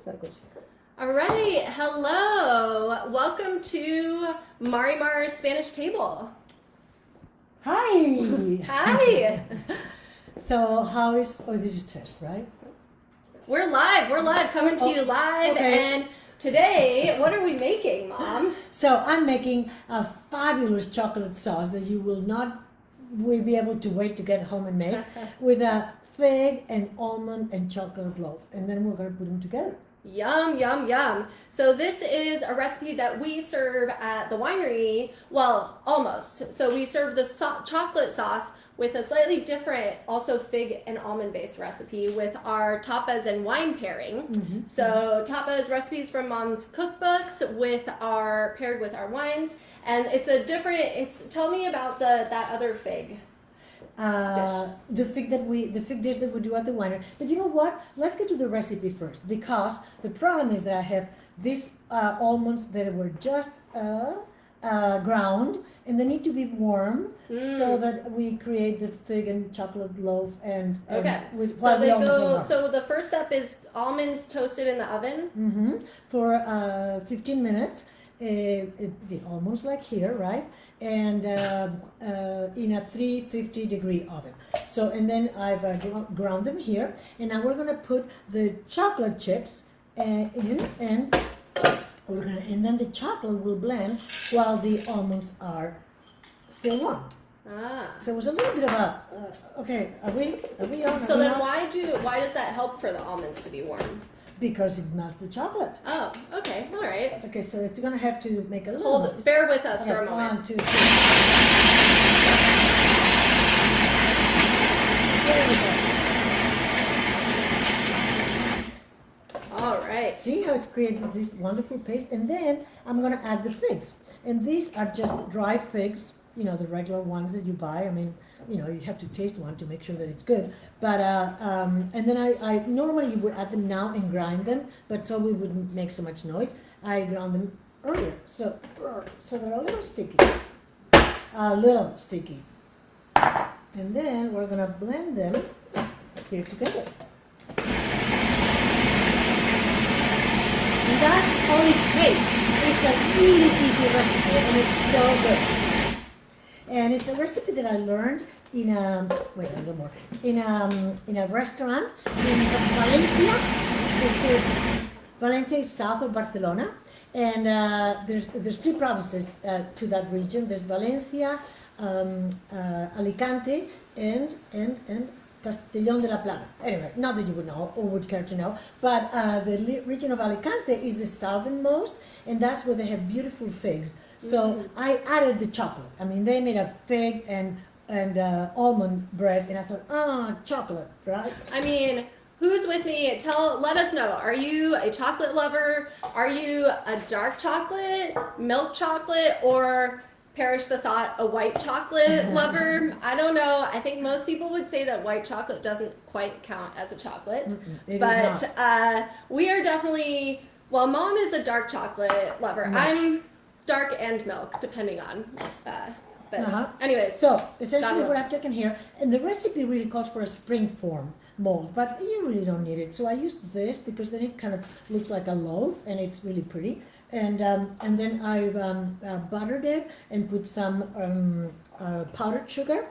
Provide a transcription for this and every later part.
that goes here. All right, hello. Welcome to MARIMAR'S Spanish Table. Hi. Hi. So how is, this is test, right? We're live, coming to you live. Okay. And today, what are we making, Mom? So I'm making a fabulous chocolate sauce that you will be able to wait to get home and make with a fig and almond and chocolate loaf. And then we're going to put them together. Yum, yum, yum. So this is a recipe that we serve at the winery. Well, almost. So we serve the chocolate sauce with a slightly different, also fig and almond based recipe with our tapas and wine pairing. Mm-hmm. So tapas recipes from Mom's cookbooks paired with our wines. And tell me about that other fig. The fig dish that we do at the winery. But you know what? Let's get to the recipe first, because the problem is that I have these almonds that were just ground, and they need to be warm so that we create the fig and chocolate loaf So the first step is almonds toasted in the oven for 15 minutes. The almonds like here, right? And in a 350-degree oven. So, and then I've ground them here, and now we're gonna put the chocolate chips in, and then the chocolate will blend while the almonds are still warm. So it was a little bit of a okay. Are we on? So then why does that help for the almonds to be warm? Because it melts the chocolate. Oh, okay, all right. Okay, so it's gonna have to make a little noise. Bear with us for a moment. 1, 2, 3. There we go. All right. See how it's created this wonderful paste? And then I'm gonna add the figs. And these are just dried figs, the regular ones that you buy. I mean, you have to taste one to make sure that it's good. But and then I normally would add them now and grind them, but so we wouldn't make so much noise. I ground them earlier, so they're a little sticky. And then we're gonna blend them here together. And that's all it takes. It's a really easy recipe, and it's so good. And it's a recipe that I learned in a restaurant in Valencia, which is Valencia is south of Barcelona. And there's 3 provinces to that region. There's Valencia, Alicante, and Castellón de la Plana. Anyway, not that you would know or would care to know, but the region of Alicante is the southernmost, and that's where they have beautiful figs. So I added the chocolate. I mean, they made a fig and almond bread, and I thought, chocolate, right? I mean, who's with me? Let us know. Are you a chocolate lover? Are you a dark chocolate, milk chocolate, or perish the thought, a white chocolate lover? I don't know. I think most people would say that white chocolate doesn't quite count as a chocolate. But we are definitely, Mom is a dark chocolate lover. I'm dark and milk, depending on. Anyways. So essentially what I've taken here, and the recipe really calls for a spring form mold, but you really don't need it. So I used this because then it kind of looks like a loaf, and it's really pretty. And then I've buttered it and put some powdered sugar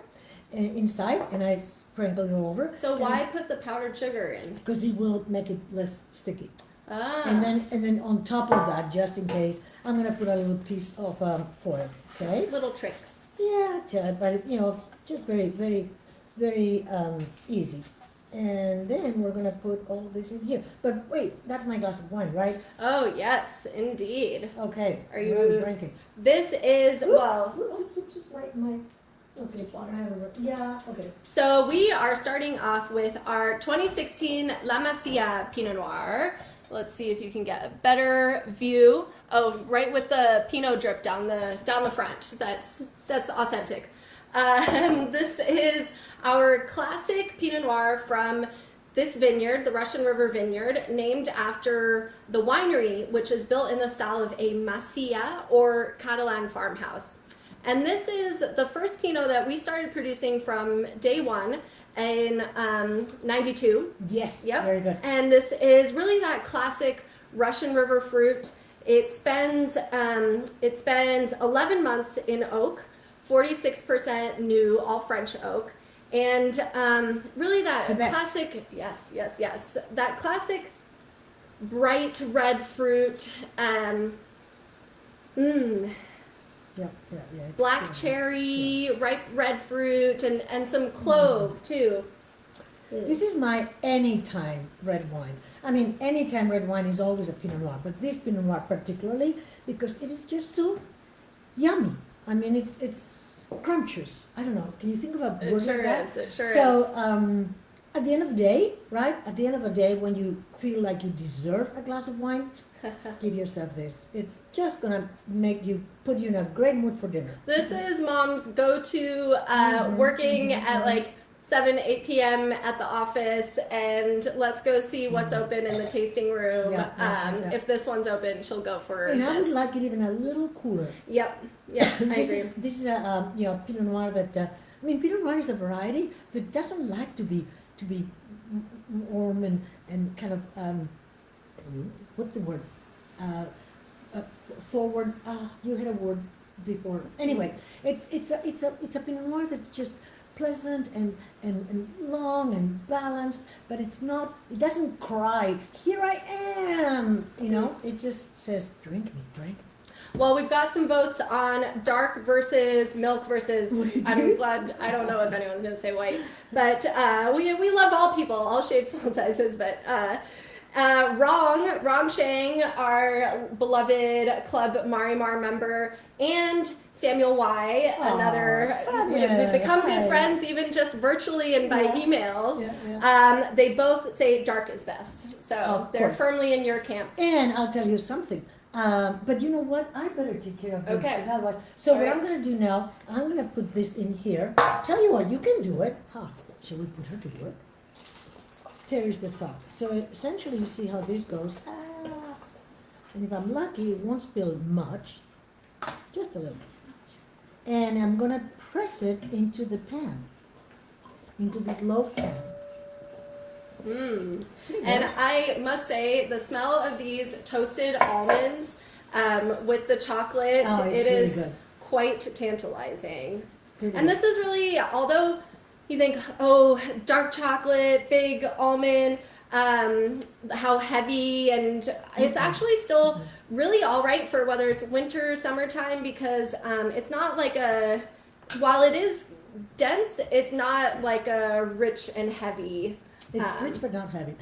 inside, and I sprinkle it over. So why put the powdered sugar in? Because it will make it less sticky. Ah. And then on top of that, just in case, I'm gonna put a little piece of foil. Okay. Little tricks. Yeah, but just very, very, very easy. And then we're gonna put all this in here. But wait, that's my glass of wine, right? Oh yes, indeed. Okay. Are you drinking? This is Wait, my. Okay, yeah. Okay. So we are starting off with our 2016 La Masía Pinot Noir. Let's see if you can get a better view. Oh, right with the Pinot drip down the front. That's authentic. This is our classic Pinot Noir from this vineyard, the Russian River Vineyard, named after the winery, which is built in the style of a Masía or Catalan farmhouse. And this is the first Pinot that we started producing from day one. in 92. Yes, Yep. very good. And this is really that classic Russian River fruit. It spends 11 months in oak, 46% new, all French oak, and really that classic. Yes, that classic bright red fruit. Black cherry, ripe red fruit, and some clove too. This is my anytime red wine. I mean, anytime red wine is always a Pinot Noir, but this Pinot Noir particularly because it is just so yummy. I mean, it's scrumptious. I don't know. Can you think of a word like that? It sure is. So, at the end of the day, right? At the end of the day, when you feel like you deserve a glass of wine, give yourself this. It's just gonna put you in a great mood for dinner. This is Mom's go-to working at like 7, 8 p.m. at the office, and let's go see what's open in the tasting room. If this one's open, she'll go for and this. I would like it even a little cooler. Yep, I agree. This is a Pinot Noir that I mean, Pinot Noir is a variety that doesn't like to be warm and kind of what's the word? Forward. You had a word before. Anyway, it's a Pinot Noir that's just pleasant and long and balanced, but it doesn't cry, here I am, it just says, drink me. Well, we've got some votes on dark versus milk versus, I'm glad, I don't know if anyone's going to say white, but we love all people, all shapes, all sizes, but Rong Shang, our beloved Club Marimar member, and Samuel Y, another, we've become good friends even just virtually and by emails. They both say dark is best, so they're firmly in your camp. And I'll tell you something, but you know what, I better take care of this, because otherwise, so what I'm going to do now, I'm going to put this in here. Tell you what, you can do it. Shall we put her to work? Here's the thought. So essentially you see how this goes. And if I'm lucky, it won't spill much, just a little bit. And I'm going to press it into the pan, into this loaf pan. And I must say, the smell of these toasted almonds with the chocolate, it is really quite tantalizing. And this is really, although you think, dark chocolate, fig, almond, how heavy, and it's actually still really all right for whether it's winter, summertime, because it's not like while it is dense, it's not like a rich and heavy. It's rich but not heavy.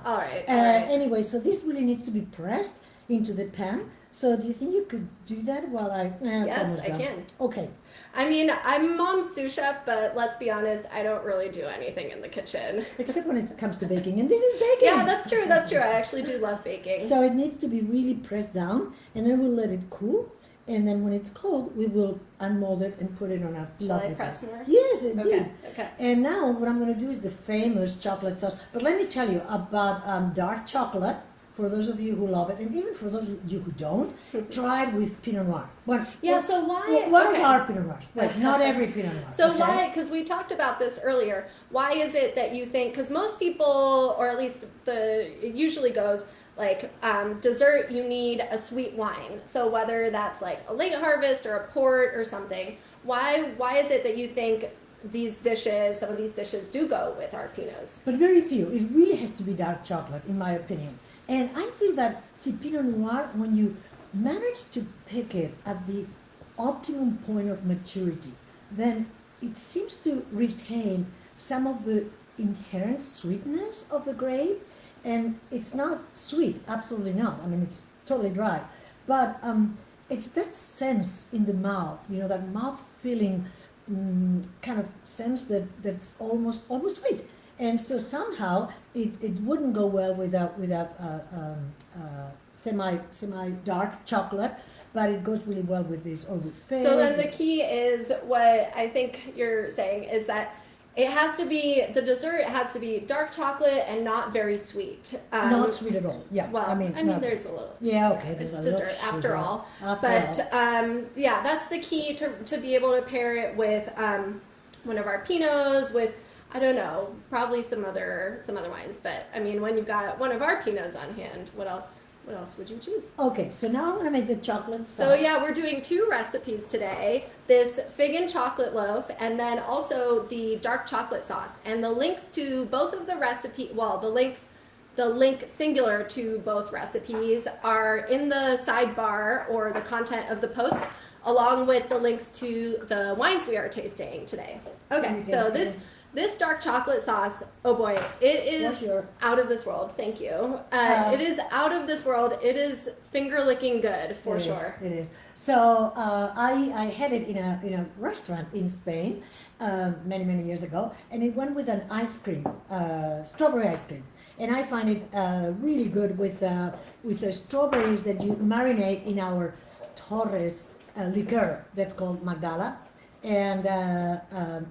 All right. Anyway, so this really needs to be pressed into the pan. So do you think you could do that while I... yes, I can. Okay. I mean, I'm Mom's sous chef, but let's be honest, I don't really do anything in the kitchen. Except when it comes to baking, and this is baking. Yeah, that's true. I actually do love baking. So it needs to be really pressed down, and then we'll let it cool. And then when it's cold, we will unmold it and put it on a lovely Shall I press more? Yes, indeed. Okay. And now what I'm going to do is the famous chocolate sauce. But let me tell you about dark chocolate. For those of you who love it, and even for those of you who don't, try it with Pinot Noir. So why? One of our Pinot Noirs. Right, not every Pinot Noir. So why, because we talked about this earlier, why is it that you think, because most people, or at least it usually goes, like dessert, you need a sweet wine. So whether that's like a late harvest or a port or something, why is it that you think some of these dishes do go with our Pinots? But very few. It really has to be dark chocolate, in my opinion. And I feel that, Pinot Noir, when you manage to pick it at the optimum point of maturity, then it seems to retain some of the inherent sweetness of the grape. And it's not sweet, absolutely not. I mean, it's totally dry. But it's that sense in the mouth, that mouth-filling kind of sense that's almost sweet. And so somehow it wouldn't go well without semi-dark chocolate, but it goes really well with this or with figs. So then the key is what I think you're saying is that the dessert has to be dark chocolate and not very sweet. Not sweet at all. Yeah. Well, there's a little. Yeah. Okay. It's dessert after all. That's the key to be able to pair it with one of our Pinots, with I don't know, probably some other wines, but I mean, when you've got one of our Pinots on hand, what else would you choose? Okay, so now I'm gonna make the chocolate sauce. So yeah, we're doing 2 recipes today. This fig and chocolate loaf, and then also the dark chocolate sauce. And the links to both of the the link singular to both recipes are in the sidebar or the content of the post, along with the links to the wines we are tasting today. Okay, so this dark chocolate sauce, oh boy, it is out of this world. Thank you. It is out of this world. It is finger licking good for sure. It is. So I had it in a restaurant in Spain many years ago, and it went with an ice cream, strawberry ice cream, and I find it really good with the strawberries that you marinate in our Torres liqueur that's called Magdala, and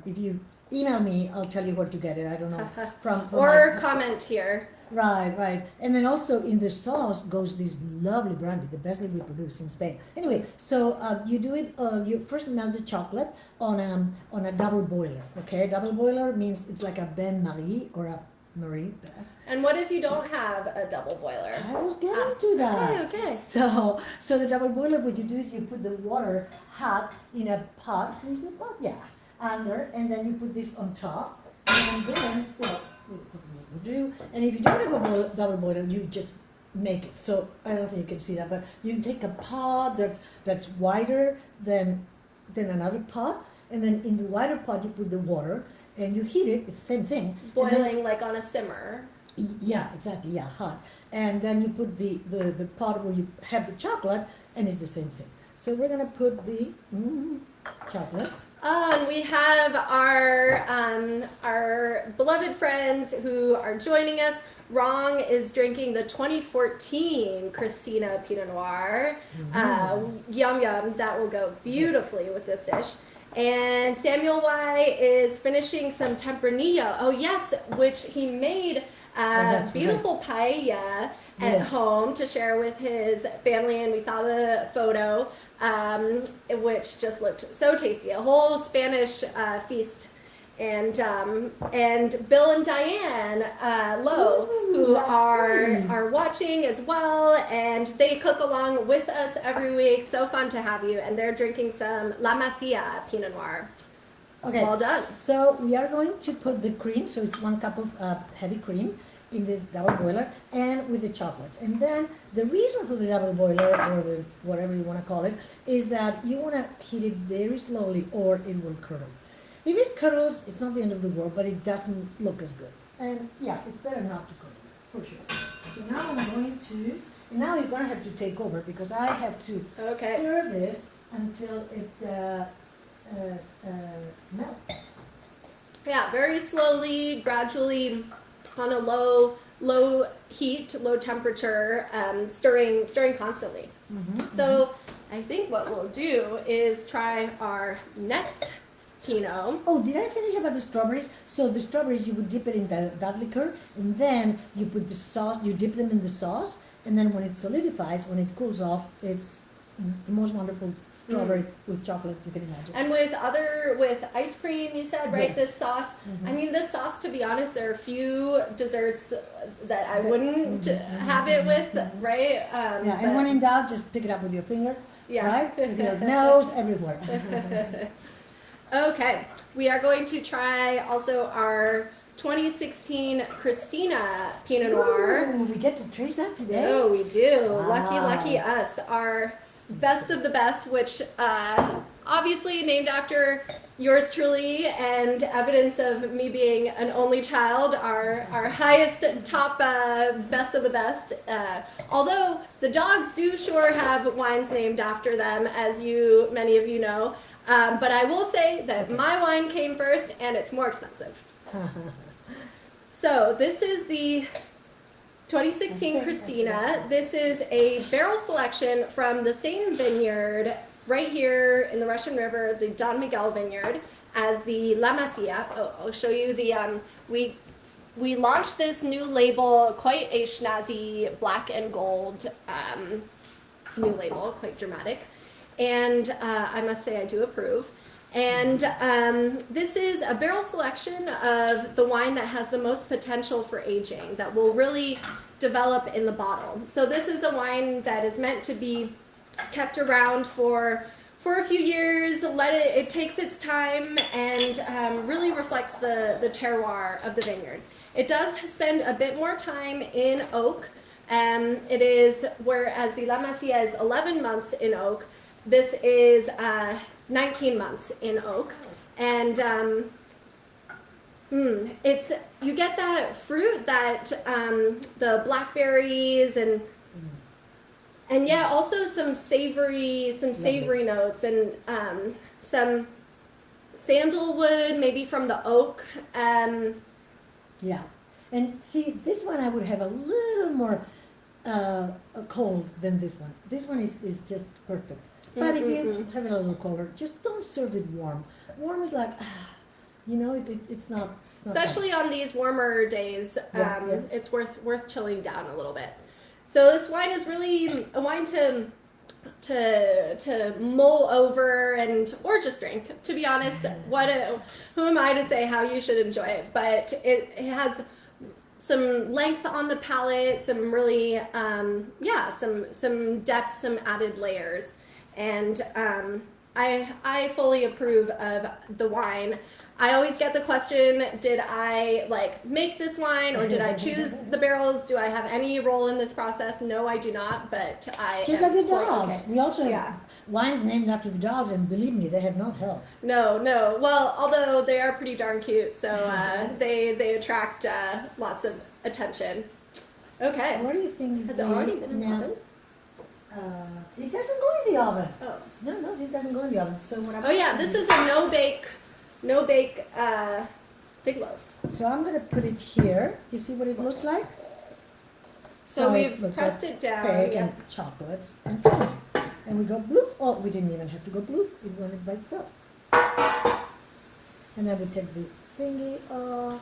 if you email me, I'll tell you where to get it. I don't know from or comment here. Right. And then also in the sauce goes this lovely brandy, the best that we produce in Spain. Anyway, so you do it. You first melt the chocolate on a double boiler. Okay, double boiler means it's like a bain marie or a Marie Beth. And what if you don't have a double boiler? I was getting to that. Okay. So the double boiler, what you do is you put the water hot in a pot. Can you see the pot? Yeah. Under, and then you put this on top, and then and if you don't have a double boiler, you just make it. So I don't think you can see that, but you take a pot that's wider than another pot, and then in the wider pot you put the water and you heat it. It's the same thing. Boiling like on a simmer. Yeah, exactly. Yeah, hot. And then you put the pot where you have the chocolate, and it's the same thing. So we're gonna put the chocolates. We have our beloved friends who are joining us. Rong is drinking the 2014 Cristina Pinot Noir. Yum, that will go beautifully with this dish. And Samuel Y is finishing some tempranillo. Oh yes, which he made beautiful paella at home to share with his family, and we saw the photo, which just looked so tasty. A whole Spanish feast. And Bill and Diane Lowe, who are watching as well, and they cook along with us every week. So fun to have you. And they're drinking some La Masía Pinot Noir. Okay. Well done. So we are going to put the cream. So it's 1 cup of heavy cream in this double boiler, and with the chocolates. And then the reason for the double boiler, or the whatever you want to call it, is that you want to heat it very slowly, or it will curdle. If it curdles, it's not the end of the world, but it doesn't look as good. And yeah, it's better not to curdle, for sure. So now I'm going to, and now you're going to have to take over, because I have to stir this until it melts. Yeah, very slowly, gradually, on a low heat, low temperature, stirring constantly. So I think what we'll do is try our next Pinot. Oh, did I finish about the strawberries? So the strawberries, you would dip it in that liquor, and then you put the sauce, you dip them in the sauce, and then when it solidifies, when it cools off, it's the most wonderful strawberry with chocolate you can imagine. And with ice cream, you said, right? Yes. This sauce. I mean, this sauce, to be honest, there are a few desserts that I wouldn't have it with, right? And when in doubt, just pick it up with your finger, right? With your nose, everywhere. Okay, we are going to try also our 2016 Cristina Pinot Noir. Ooh, we get to taste that today? Oh, we do. Wow. Lucky us. Our best of the best, which obviously named after yours truly, and evidence of me being an only child, our highest top best of the best. Although the dogs do sure have wines named after them, as many of you know. But I will say that my wine came first, and it's more expensive. So this is the 2016 Cristina. This is a barrel selection from the same vineyard right here in the Russian River, the Don Miguel vineyard, as the La Masía. Oh, I'll show you the, we launched this new label, quite a snazzy black and gold new label, quite dramatic. And I must say I do approve. And this is a barrel selection of the wine that has the most potential for aging, that will really develop in the bottle. So this is a wine that is meant to be kept around for a few years. It takes its time, and really reflects the terroir of the vineyard. It does spend a bit more time in oak. It is, whereas the La Masía is 11 months in oak, this is 19 months in oak. And it's, you get that fruit, that the blackberries, and yeah, also some savory notes, and some sandalwood, maybe from the oak. Yeah, and see, this one I would have a little more cold than this one. This one is just perfect. But if you have it a little colder, just don't serve it warm. Warm is like, it's not. Especially on these warmer days, Yeah. it's worth chilling down a little bit. So this wine is really a wine to mull over or just drink. To be honest, who am I to say how you should enjoy it? But it has some length on the palate, some really some depth, some added layers, and I fully approve of the wine. I always get the question, did I make this wine, or did I choose the barrels? Do I have any role in this process? No, I do not, but I just am like the quite dogs. okay. We also have wines named after the dogs, and believe me, they have not helped. No. Well, although they are pretty darn cute, so they attract lots of attention. Okay. What do you think? Has it already been in the oven? It doesn't go in the oven. Oh. No, this doesn't go in the oven. So what I'm This is a no bake fig loaf. So I'm gonna put it here. You see what it looks like? So it we've looks pressed like it down. Fig Yeah. and chocolates and cream. And we go bloof. Oh, we didn't even have to go bloof. It went by itself. And then we take the thingy off,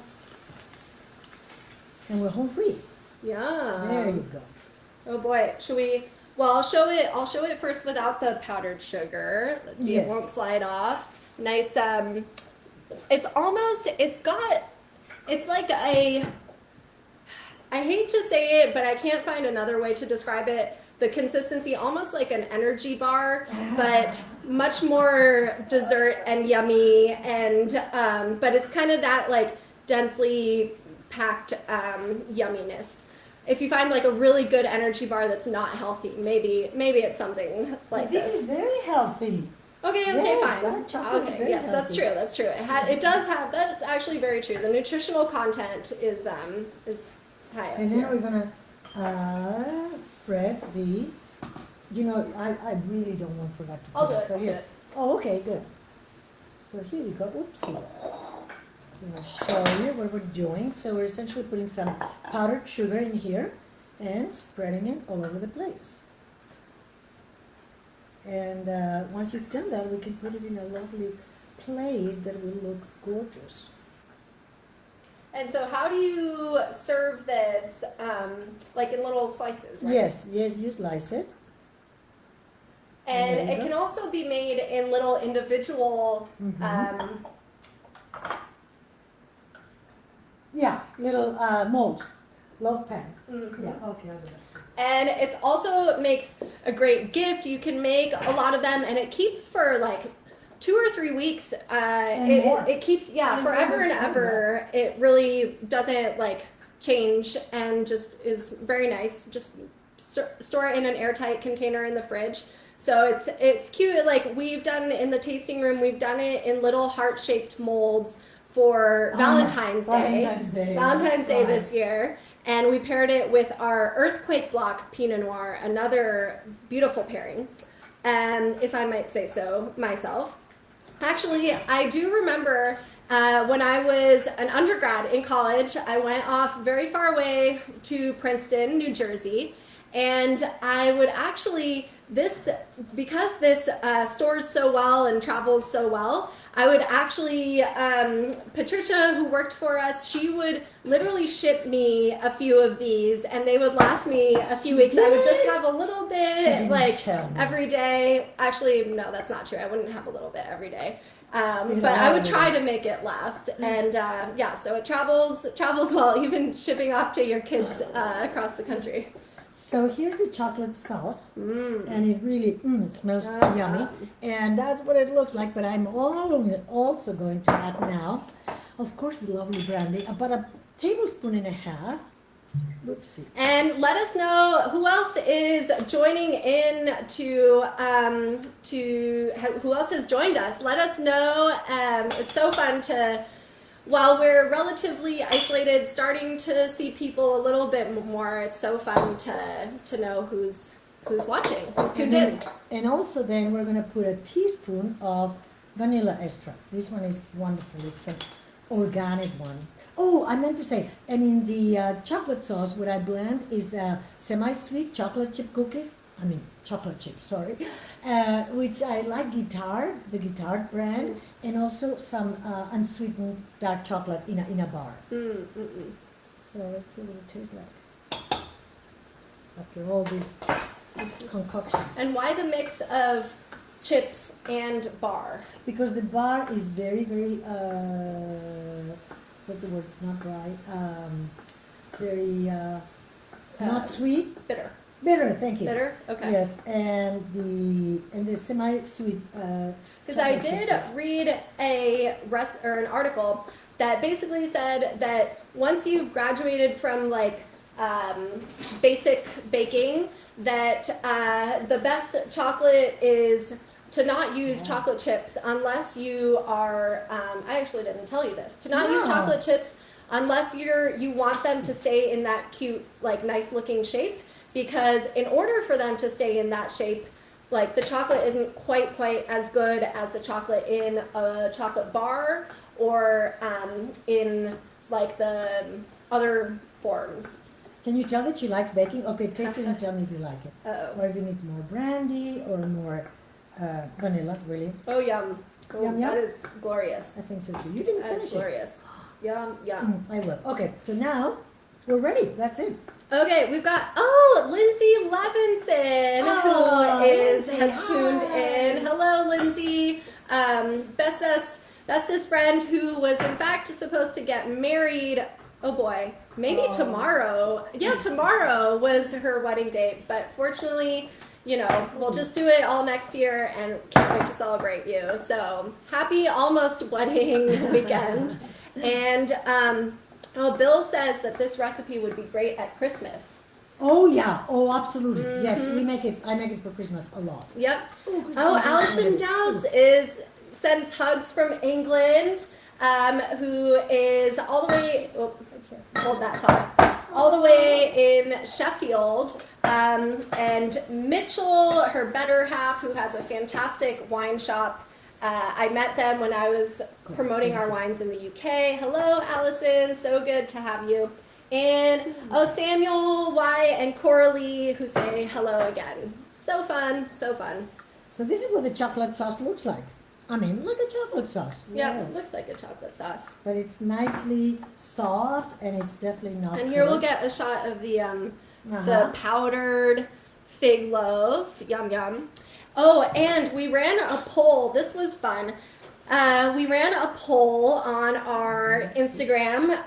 and we're home free. Yeah. There you go. Oh boy, should we? Well, I'll show it first without the powdered sugar. Let's see, Yes. it won't slide off. Nice. It's like I hate to say it, but I can't find another way to describe it. The consistency, almost like an energy bar, but much more dessert and yummy, and but it's kind of that densely packed yumminess. If you find a really good energy bar that's not healthy, maybe it's something like this. This is very healthy. Okay, Yes, fine. dark chocolate is Okay, very yes, that's healthy. true. That's true. It does have, that's actually very true. The nutritional content is high up And then here. we're gonna spread the. I really don't want forgot to. I'll put do it. So I'll do here. it. Oh, okay, good. So here you go. Oopsie. I'm gonna show you what we're doing. So we're essentially putting some powdered sugar in here and spreading it all over the place. And once you've done that, we can put it in a lovely plate that will look gorgeous. And so how do you serve this, in little slices, right? Yes, you slice it. And There you it go. can also be made in little individual, Yeah, little molds, loaf pans. Mhm. Yeah, okay, I'll do that. and it's also makes a great gift. You can make a lot of them, and it keeps for 2 or 3 weeks. And more. It keeps, And forever and more. ever. It really doesn't change, and just is very nice. Just store it in an airtight container in the fridge. So it's cute. We've done in the tasting room, we've done it in little heart-shaped molds for Valentine's Day. Valentine's Day Right. this year. And we paired it with our Earthquake Block Pinot Noir, another beautiful pairing, if I might say so myself. Actually, I do remember when I was an undergrad in college, I went off very far away to Princeton, New Jersey, and I would actually, because this stores so well and travels so well, I would actually, Patricia, who worked for us, she would literally ship me a few of these, and they would last me a few She weeks. I would just did? have a little She bit, didn't tell me. every day. Actually, no, that's not true. I wouldn't have a little bit every day. But I would try to make it last. And yeah, so it travels well, even shipping off to your kids across the country. So here's the chocolate sauce, and it really smells yummy, and that's what it looks like. But I'm also going to add now, of course, the lovely brandy, about a tablespoon and a half. Whoopsie. And let us know who else is joining in who else has joined us. Let us know. It's so fun to, while we're relatively isolated, starting to see people a little bit more. It's so fun to know who's watching, who's tuned in. And also then we're going to put a teaspoon of vanilla extract. This one is wonderful. It's an organic one. Oh, I meant to say, and in the chocolate sauce, what I blend is semi-sweet chocolate chip cookies. I mean, chocolate chips, sorry. Which I like the Guitar brand, and also some unsweetened dark chocolate in a bar. So let's see what it tastes like after all these concoctions. And why the mix of chips and bar? Because the bar is very, very, what's the word? Not dry. Very not sweet. Bitter. Bitter, thank you. Bitter, okay. Yes, and the semi-sweet. Because I did read an article that basically said that once you've graduated from like basic baking, that the best chocolate is to not use chocolate chips unless you are. I actually didn't tell you this. To not use chocolate chips unless you want them to stay in that cute, like nice looking shape. Because in order for them to stay in that shape, like the chocolate isn't quite as good as the chocolate in a chocolate bar or in like the other forms. Can you tell that she likes baking? Okay, taste it and tell me if you like it. Uh-oh. Or if you need more brandy or more vanilla, really. Oh, yum. Oh, Yum, yum. that is glorious. I think so too. You didn't That's finish glorious. Yum, yum. I will. Okay, so now we're ready. That's it. Okay, we've got Lindsay Levinson has tuned in. Hello, Lindsay. Bestest friend who was in fact supposed to get married. Oh boy, maybe tomorrow. Yeah, tomorrow was her wedding date, but fortunately, we'll just do it all next year and can't wait to celebrate you. So happy almost wedding weekend. And Bill says that this recipe would be great at Christmas. Oh yeah. Oh, absolutely. Yes, I make it for Christmas a lot. Yep. Alison Dowse sends hugs from England, who is all the way. Hold that thought. All the way in Sheffield, and Mitchell, her better half, who has a fantastic wine shop. I met them when I was promoting our wines in the UK. Hello, Allison. So good to have you. And Samuel Y and Coralie, who say hello again. So fun, so fun. So this is what the chocolate sauce looks like. I mean, like a chocolate sauce. Yeah, it looks like a chocolate sauce. But it's nicely soft, and it's definitely not. And here we'll get a shot of the powdered fig loaf. Yum, yum. Oh, and we ran a poll. This was fun. We ran a poll on our Instagram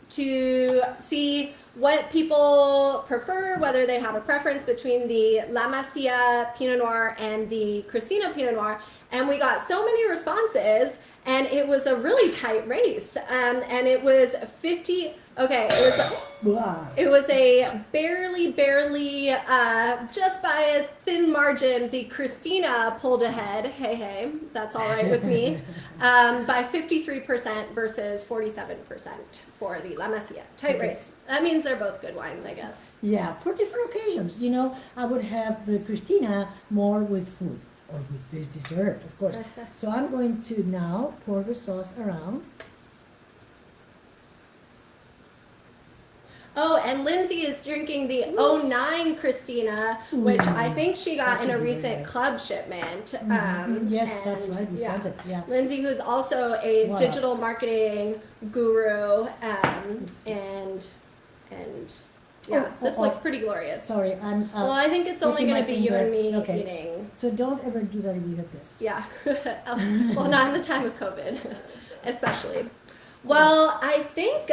to see what people prefer, whether they have a preference between the La Masía Pinot Noir and the Cristina Pinot Noir. And we got so many responses, and it was a really tight race. And it was 50. Okay, it was a barely, just by a thin margin, the Cristina pulled ahead. Hey, that's all right with me. By 53% versus 47% for the La Masía. Tight race. That means they're both good wines, I guess. Yeah, for different occasions. I would have the Cristina more with food, or with this dessert, of course. So I'm going to now pour the sauce around. Oh, and Lindsay is drinking the 09 Cristina, which I think she got in a recent club shipment. Yes, that's right. We sent it. Yeah. Lindsay, who is also a digital marketing guru and Yeah, this looks pretty glorious. Sorry, I'm. Well, I think it's only licking going to my be you and me finger. Okay. eating. So don't ever do that if you have this. Yeah. Well, not in the time of COVID, especially. Well, I think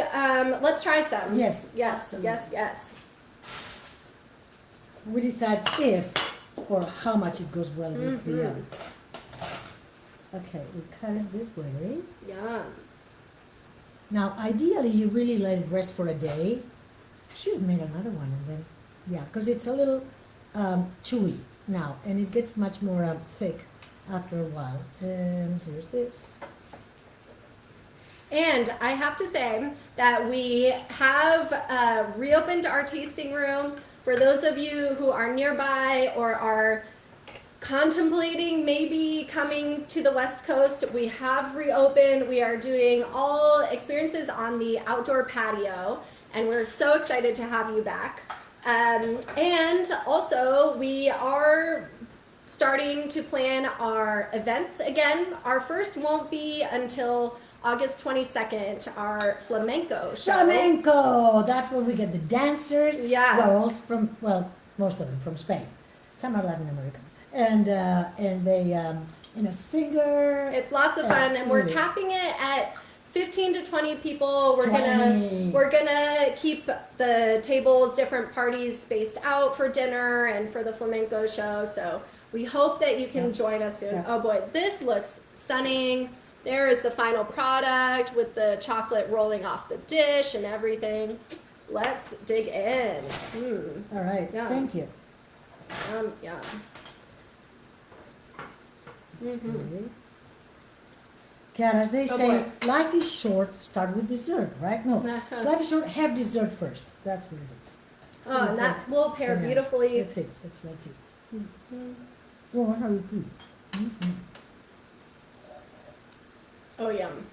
let's try some. Yes. Yes. Yes. Yes. We decide if or how much it goes well with the. Okay, we cut it this way. Yum. Now, ideally, you really let it rest for a day. I should have made another one, and then, yeah, because it's a little chewy now, and it gets much more thick after a while. And here's this. And I have to say that we have reopened our tasting room. For those of you who are nearby or are contemplating maybe coming to the West Coast, we have reopened. We are doing all experiences on the outdoor patio, and we're so excited to have you back. And also, we are starting to plan our events again. Our first won't be until August 22nd, our flamenco show. Flamenco! That's where we get the dancers. Yeah. Well, all from, well, most of them from Spain. Some are Latin American. And they, and a singer. It's lots of fun, and we're capping it at 15 to 20 people. We're gonna keep the tables, different parties spaced out for dinner and for the flamenco show. So we hope that you can join us soon. Yeah. Oh boy, this looks stunning. There is the final product with the chocolate rolling off the dish and everything. Let's dig in. All right, Yeah. thank you. Yeah. Okay. Kat, as they say, life is short, start with dessert, right? No, life is short, have dessert first. That's what it is. Oh, and that will pair Very nice. beautifully. Let's see, let's see. Oh, how you do. Oh, yum.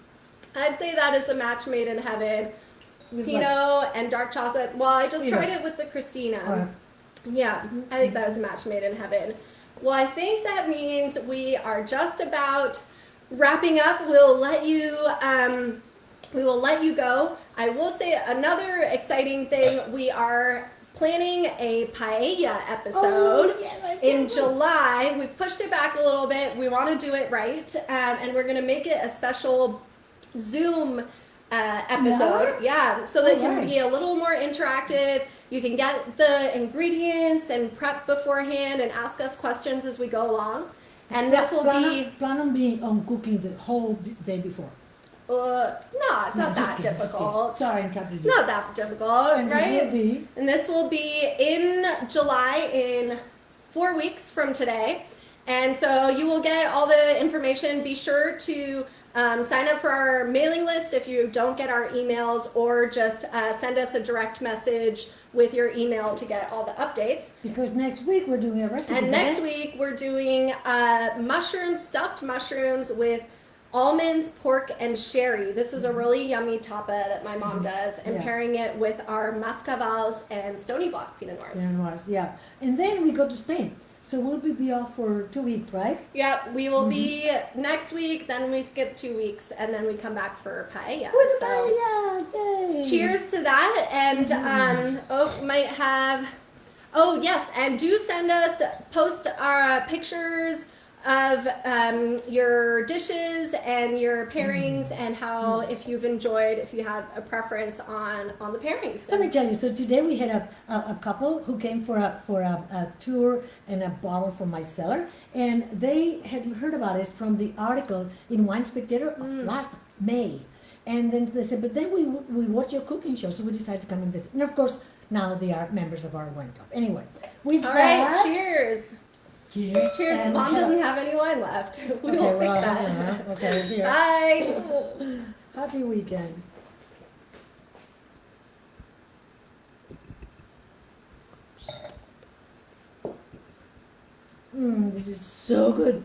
I'd say that is a match made in heaven. With Pinot and dark chocolate. Well, I just Pinot. tried it with the Cristina. All right. Yeah, I think that is a match made in heaven. Well, I think that means we are just about wrapping up. We'll let you go. I will say another exciting thing. We are planning a paella episode in July. We've pushed it back a little bit. We want to do it right, and we're going to make it a special Zoom episode. Yeah, so that it can be a little more interactive. You can get the ingredients and prep beforehand and ask us questions as we go along. And this will be... Plan on being on cooking the whole day before. No, it's not that difficult. Sorry, I interrupted you. Not that difficult, And right? this will be... And this will be in July, in 4 weeks from today. And so you will get all the information. Be sure to sign up for our mailing list if you don't get our emails, or just send us a direct message with your email to get all the updates. Because next week we're doing a recipe. And next week we're doing stuffed mushrooms with almonds, pork, and sherry. This is a really yummy tapa that my mom does, and pairing it with our mascavals and Stony Block Pinot Noirs. Pinot Noirs, yeah. And then we go to Spain. So we'll be off for 2 weeks, right? Yeah, we will be next week, then we skip 2 weeks, and then we come back for paella. With So paella, yay! cheers to that, and might have, oh yes, and do send us, post our pictures of your dishes and your pairings, and how, if you've enjoyed, if you have a preference on the pairings. Let me tell you. So today we had a couple who came for a tour and a bottle from my cellar, and they had heard about it from the article in Wine Spectator last May, and then they said, but then we watched your cooking show, so we decided to come and visit. And of course, now they are members of our wine club. Anyway, with All that, right, cheers. Cheers. Cheers. And Mom doesn't have any wine left. We will fix that. Okay, here. Bye. Happy weekend. This is so good.